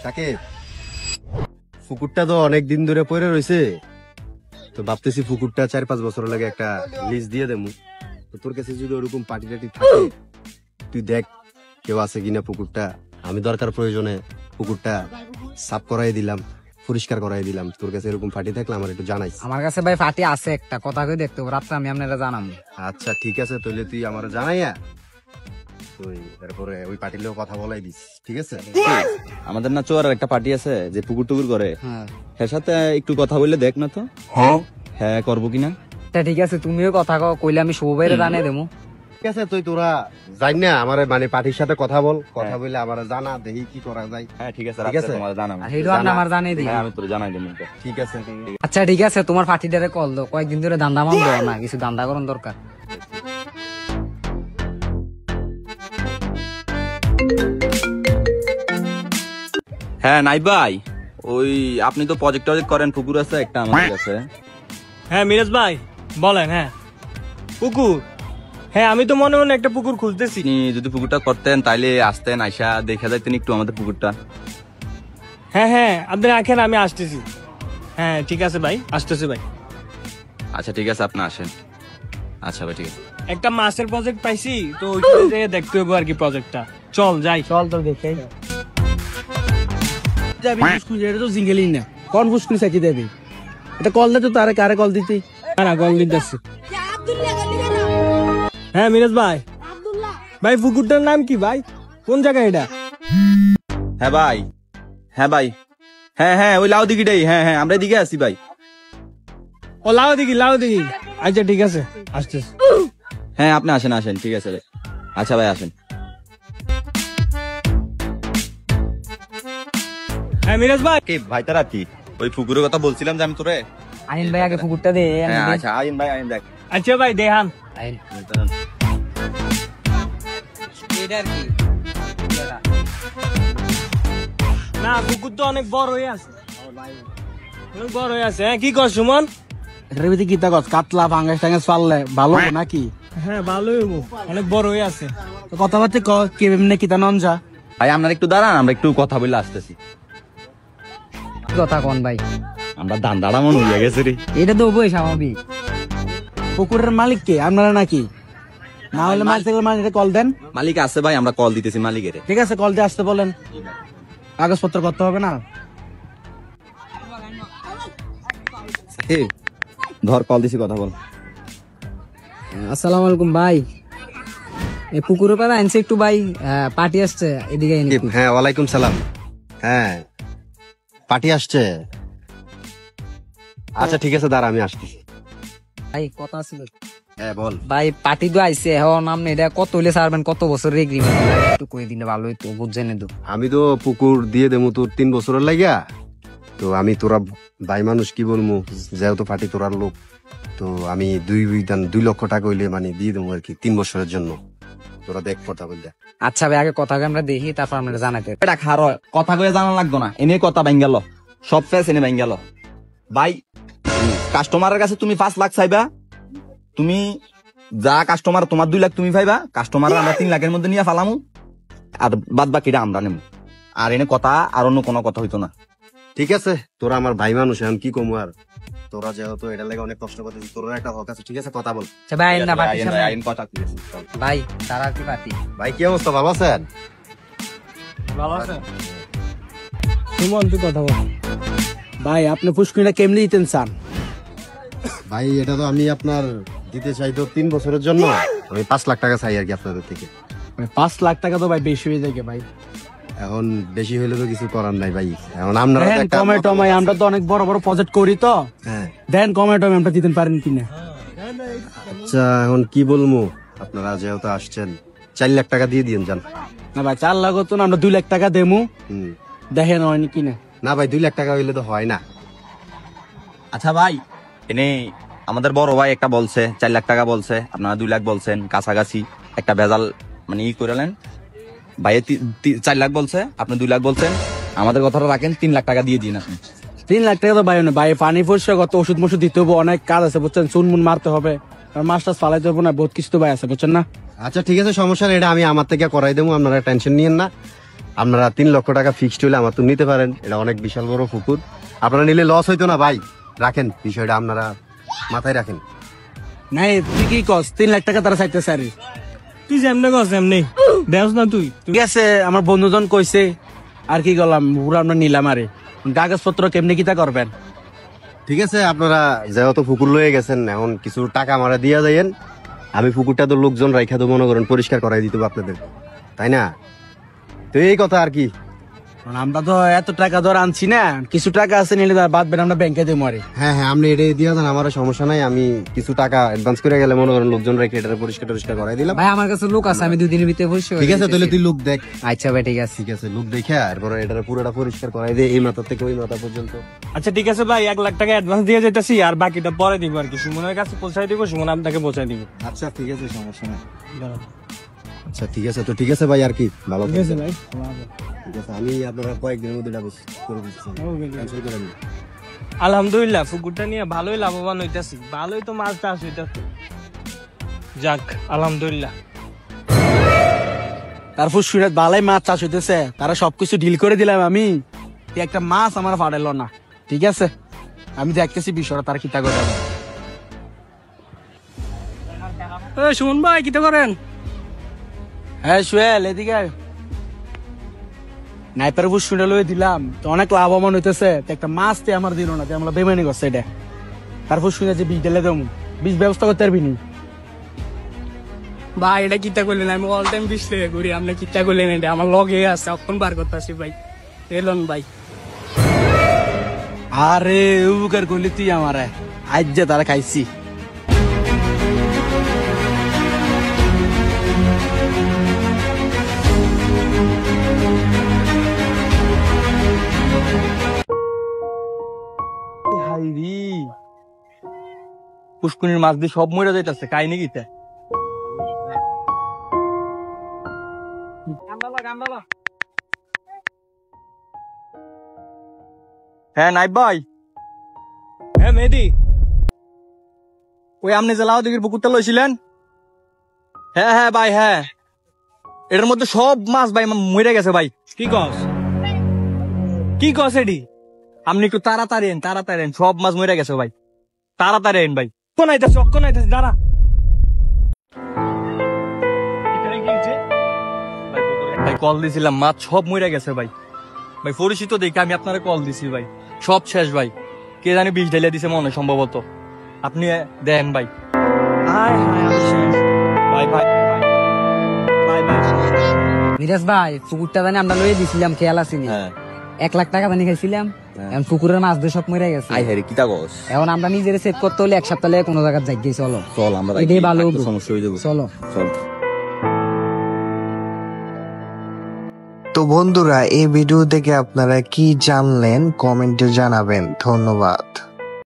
সাকিব, পুকুরটা তো অনেক দিন ধরে পড়ে রয়েছে, তো ভাবতেছি পুকুরটা 4-5 বছর লাগে একটা লিজ দিয়ে দেবো। তো তোর কাছে যদি ওরকম পার্টি টাটি থাকে, তুই দেখ কেউ আছে কিনা পুকুরটা। আমি দরকার প্রয়োজনে পুকুরটা সাফ করাই দিলাম, পরিষ্কার করাই দিলাম। তোর কাছে এরকম পার্টি থাকলে আমার একটু জানাইস। আমার কাছে ভাই ফাটি আছে একটা, কথা কই দেখতে রাত্রে আমি আপনারা জানাম। আচ্ছা ঠিক আছে, তাহলে তুই আমার জানাইয়া তুই তারপরে ওই পার্টির লোক কথা বলাই দিস, ঠিক আছে? আমাদের না চোয়ার একটা পার্টি আছে যে পুকুর টুকুর করে, এর সাথে একটু কথা বললে দেখ না তো। হ্যাঁ করবো কিনা। ঠিক আছে, তুমিও কথা কইলে আমি শুভ বাইরে জানিয়ে দেবো। ঠিক আছে, তুই তোরা যাই না আমার মানে পার্টির সাথে কথা বল, কথা বললে আমার জানা, দেখি কি করা যায়। হ্যাঁ ঠিক আছে, ঠিক আছে, তোমার জানাবো। হিরো আপনি আমার জানিয়ে দিই। আমি তোর জানাই দেবো। ঠিক আছে। আচ্ছা ঠিক আছে, তোমার পার্টিটারে কল দাও, কয়েকদিন ধরে দান্দা মান দাও না, কিছু দান্দা করুন দরকার। হ্যাঁ নাই ভাই, ওই আপনি তো প্রজেক্ট করেন, পুকুর আছে একটা আমাদের কাছে। হ্যাঁ মিরাজ ভাই বলেন। হ্যাঁ পুকুর, হ্যাঁ আমি তো মনে মনে একটা পুকুর খুঁজতেছি। আপনি যদি পুকুরটা করতেন তাইলে আসতেন, আইসা দেখা যাইতেন একটু আমাদের পুকুরটা। হ্যাঁ হ্যাঁ আপনি রাখেন, আমি আসতেছি। হ্যাঁ ঠিক আছে ভাই, আসতেছি ভাই। আচ্ছা ঠিক আছে, আপনি আসেন। আচ্ছা ভাই ঠিক আছে। একটা মাছের প্রজেক্ট পাইছি, তো ওইখানে যেয়ে দেখতে হবে আর কি প্রজেক্টটা। চল যাই। চল তো দেখে জিঙ্গেলি না কোন ফুসকুনি সাকি দেবে, এটা কল দে তো, তারে কারে কল দিতে না কল দিতেছি। হ্যাঁ মিরাজ ভাই, ভাই পুকুরটার নাম কি ভাই, কোন জায়গায় এটা? হ্যাঁ ভাই, হ্যাঁ ভাই, হ্যাঁ হ্যাঁ ওই লাউ দিঘিটাই। হ্যাঁ হ্যাঁ আমরা এদিকে আসি ভাই। ও লাউ দিঘি, লাউ দিঘি। আচ্ছা ঠিক আছে, আসতেছি। হ্যাঁ আপনি আসেন আসেন, ঠিক আছে ভাই। আচ্ছা ভাই আসেন। হ্যাঁ মিরাজ ভাই। কি ভাই তারা কি ওই পুকুরের কথা বলছিলাম যে আমি তোরে। আইন ভাই আগে পুকুরটা দে। হ্যাঁ আচ্ছা আইন ভাই, আইন দেখ। আচ্ছা ভাই দেহান। আইন না পুকুর তো অনেক বড় হয়ে আছে, অনেক বড় হয়ে আছে। হ্যাঁ কি কর সুমন? এটার ভিতরে কি তাকস কাতলা ভাঙ্গাস টাঙ্গাস পারলে ভালো হবে নাকি? হ্যাঁ ভালোই হবো, অনেক বড় হয়ে আছে। তো কথাবার্তা ক কে এমনি কিতা নন যা। ভাই আপনারা একটু দাঁড়ান, আমরা একটু কথা বলে আসতেছি। কথা কোন ভাই? আমরা দান্দাড়া মন হয়ে গেছে রে। এটা তো বই স্বাভাবিক। পুকুরের মালিক কে, আপনারা নাকি? না হলে মালিক থাকলে মানে কল দেন। মালিক আছে ভাই, আমরা কল দিতেছি মালিকের। ঠিক আছে, কল দিয়ে আসতে বলেন, কাগজপত্র করতে হবে না। ধর কল দিছি, কথা বল। আসসালামু আলাইকুম ভাই, এই পুকুরের পাড়া আনছে একটু ভাই, পার্টি আসছে এদিকে। হ্যাঁ ওয়ালাইকুম সালাম। হ্যাঁ পার্টি আসছে। আচ্ছা ঠিক আছে, দাঁড়া আমি আসতেছি। ভাই কথা আছে হ্যাঁ বল। ভাই, পার্টি তো আইছে, হ্যাঁ নাম নেই, এটা কত হইলে ছাড়বেন, কত বছরের এগ্রিমেন্ট একটু কই দিলে ভালো হইতো, বুঝছেন তো। আমি তো পুকুর দিয়ে দেবো তোর 3 বছরের লাগিয়া। তো আমি তোরা ভাই মানুষ কি বলবো, যেহেতু পার্টি তোরার লোক, তো আমি 2 লক্ষ টাকা হইলে মানে দিয়ে দেবো আর কি 3 বছরের জন্য। তোরা দেখ কথা বললে। আচ্ছা ভাই, আগে কথা আমরা দেখি, তারপর আমরা জানাতে। এটা খারো কথা কয়ে জানা লাগতো না, এনে কথা ভাঙ গেল, সব ফেস এনে ভাঙ গেল। ভাই কাস্টমারের কাছে তুমি 5 লাখ চাইবা, তুমি যা কাস্টমার তোমার 2 লাখ তুমি পাইবা, কাস্টমার আমরা 3 লাখের মধ্যে নিয়ে ফালামু, আর বাদ বাকিটা আমরা নেবো। আর এনে কথা আর অন্য কোনো কথা হইতো না। ঠিক আছে, তোরা আমার ভাই মানুষ, এখন কি কমু আর। তোরা যেহেতু এটা লাগে অনেক কষ্ট করতেছিস, তোরা একটা হক আছে। ঠিক আছে, কথা বল। আচ্ছা ভাই, না পার্টি আইন কথা ঠিক আছে, চল। ভাই, তারা কি পার্টি? ভাই কি অবস্থা, ভালো আছেন? ভালো আছে সুমন, তুই কথা বল। ভাই আপনি ফুসকুনিটা কেমনি দিতেন চান? ভাই এটা তো আমি আপনার দিতে চাই তো 3 বছরের জন্য, আমি 5 লাখ টাকা চাই আর কি আপনাদের থেকে। 5 লাখ টাকা তো ভাই বেশি হয়ে যায় ভাই। এখন বেশি হইলে তো কিছু করার নাই ভাই, এখন আপনারা তো একটা- কমে টমাই, আমরা তো অনেক বড় বড় প্রজেক্ট করি তো। হ্যাঁ দেন কমে টমে আমরা দিতে পারেন কিনা। আচ্ছা এখন কি বলবো, আপনারা যেহেতু আসছেন 4 লাখ টাকা দিয়ে দিন যান। না ভাই 4 লাখ তো না, আমরা 2 লাখ টাকা দেবো, হুম। দেখেন হয়নি কিনা। না ভাই 2 লাখ টাকা হইলে তো হয় না। আচ্ছা ভাই, এনে আমাদের বড় ভাই একটা বলছে 4 লাখ টাকা বলছে, আপনারা 2 লাখ বলছেন, কাছাকাছি একটা ভেজাল মানে ই করেলেন। ভাই 4 লাখ বলছে, আপনি 2 লাখ বলছেন, আমাদের কথাটা রাখেন, 3 লাখ টাকা দিয়ে দিন আপনি। 3 লাখ টাকা তো ভাই না ভাই, পানি পরিষ্কার কত ওষুধ মশুদ দিতে হবে, অনেক কাজ আছে বুঝছেন, চুন মুন মারতে হবে, আর মাছ টাছ ফালাইতে হবে না, বহুত কিছু তো ভাই আছে বুঝছেন না। আচ্ছা ঠিক আছে, সমস্যা নেই, এটা আমি আমার থেকে করাই দেবো, আপনারা টেনশন নিয়েন না। আপনারা 3 লক্ষ টাকা ফিক্সড হলে আমার তো নিতে পারেন, এটা অনেক বিশাল বড় পুকুর, আপনারা নিলে লস হইতো না ভাই। রাখেন বিষয়টা, আপনারা মাথায় রাখেন। নাই তুই কি কস 3 লাখ টাকা তারা চাইতেছে আরে। তুই যেমনে কস এমনি দেওস না তুই। ঠিক আছে, আমার বন্ধুজন কইছে আর কি করলাম, পুরো আমরা নিলাম আরে। কাগজপত্র কেমনে কিতা করবেন? ঠিক আছে, আপনারা যেহেতু পুকুর লয়ে গেছেন, এখন কিছু টাকা আমারা দিয়া যাইয়েন, আমি পুকুরটা তো লোকজন রাইখা তো মনে করেন পরিষ্কার করাই দিতে আপনাদের, তাই না? তো এই কথা আর কি। কারণ আমরা তো এত টাকা ধর আনছি না, কিছু টাকা আছে নিলে বাদ বের আমরা ব্যাংকে দেবো আরে। হ্যাঁ হ্যাঁ, আপনি এটা দিয়ে দেন, আমার সমস্যা নাই, আমি কিছু টাকা অ্যাডভান্স করে গেলে মনে করেন লোকজন রেখে এটা পরিষ্কার টরিষ্কার করাই দিলাম। ভাই আমার কাছে লোক আছে, আমি 2 দিনের ভিতরে পরিষ্কার করে ঠিক আছে, তাহলে দিতেছি। তুই লোক দেখ। আচ্ছা ভাই ঠিক আছে। ঠিক আছে, লোক দেখে এরপরে এটা পুরোটা পরিষ্কার করাই দে, এই মাথা থেকে ওই মাথা পর্যন্ত। আচ্ছা ঠিক আছে ভাই, 1 লাখ টাকা অ্যাডভান্স দিয়ে যেতেছি, আর বাকিটা পরে দিব আর কি। সুমনের কাছে পৌঁছাই দিব, সুমন আপনাকে পৌঁছাই দিব। আচ্ছা ঠিক আছে, সমস্যা নাই। আচ্ছা ঠিক আছে, তো ঠিক আছে ভাই, আর কি ভালো ঠিক আছে ভাই। ঠিক আছে, আমি আপনারা কয়েকদিনের মধ্যে ব্যবস্থা করে দিচ্ছি, টেনশন করেন না। আলহামদুলিল্লাহ পুকুরটা নিয়ে ভালোই লাভবান হইতাছি, ভালোই তো মাছ চাষ হইতাছে। যাক আলহামদুলিল্লাহ। তারপর শুনে বালাই মাছ চাষ হইতেছে, তারা সবকিছু ডিল করে দিলাম আমি, এই একটা মাছ আমার ফাড়াইলো না। ঠিক আছে, আমি দেখতেছি বিষয়টা তার কিতা করে। সুমন ভাই কিটা করেন? হ্যাঁ সুয়েল এদিকে আয়। নাইপার বুঝ শুনে লয়ে দিলাম তো অনেক লাভবান হইতেছে, তো একটা মাছ তে আমার দিল না, আমরা বেমানি করছে এটা। তারপর শুনে যে বীজ ঢেলে দেবো, বীজ ব্যবস্থা করতে পারবি নি? ভাই এটা কিতা করলেন, আমি অল টাইম বিশ টাকা করি, আপনি কিতা করলেন, এটা আমার লগে আছে, অক্ষণ বার করতেছি ভাই, এলন ভাই। আরে উপকার করলি তুই আমার, আজ যে তারা খাইছি। পুষ্কুনির মাছ দিয়ে সব মরে যাইতেছে, কাহিনী কিতা? হ্যাঁ নাইব ভাই, হ্যাঁ মেহেদি, ওই আপনি যে লাউদিঘির পুকুরটা লইছিলেন? হ্যাঁ হ্যাঁ ভাই, হ্যাঁ এটার মধ্যে সব মাছ ভাই মরে গেছে ভাই। কি কস? কি কস এডি? আপনি একটু তাড়াতাড়ি এন, তাড়াতাড়ি এন, সব মাছ মরে গেছে ভাই, তাড়াতাড়ি এন ভাই। কোন আইতাছে, অক্ষণ আইতাছে, দাঁড়া। এখানে কি হইছে? ভাই কল দিছিলাম, মাছ সব মরে গেছে ভাই। ভাই পরিচিত দেখে আমি আপনারা কল দিছি ভাই, সব শেষ ভাই। কে জানি বিষ ঢেলে দিছে মনে হয় সম্ভবত, আপনি দেন ভাই। আয় হায় আমি শেষ। ভাই ভাই ভাই ভাই মিরাজ ভাই পুকুরটা জানি আমরা লয়ে দিছিলাম, খেয়াল আসিনি। 1 লাখ টাকা জানি খাইছিলাম, এখন পুকুরের মাছ দিয়ে সব মরে গেছে। কিতা কস? এখন আমরা নিজের সেভ করতে হলে 1 সপ্তাহ লাগে কোনো জায়গায় যাই গিয়ে চলো। চল আমরা এটাই ভালো হবে। সমস্যা হয়ে যাবে, চলো। চল। তো বন্ধুরা, এই ভিডিও থেকে আপনারা কি জানলেন কমেন্টে জানাবেন। ধন্যবাদ।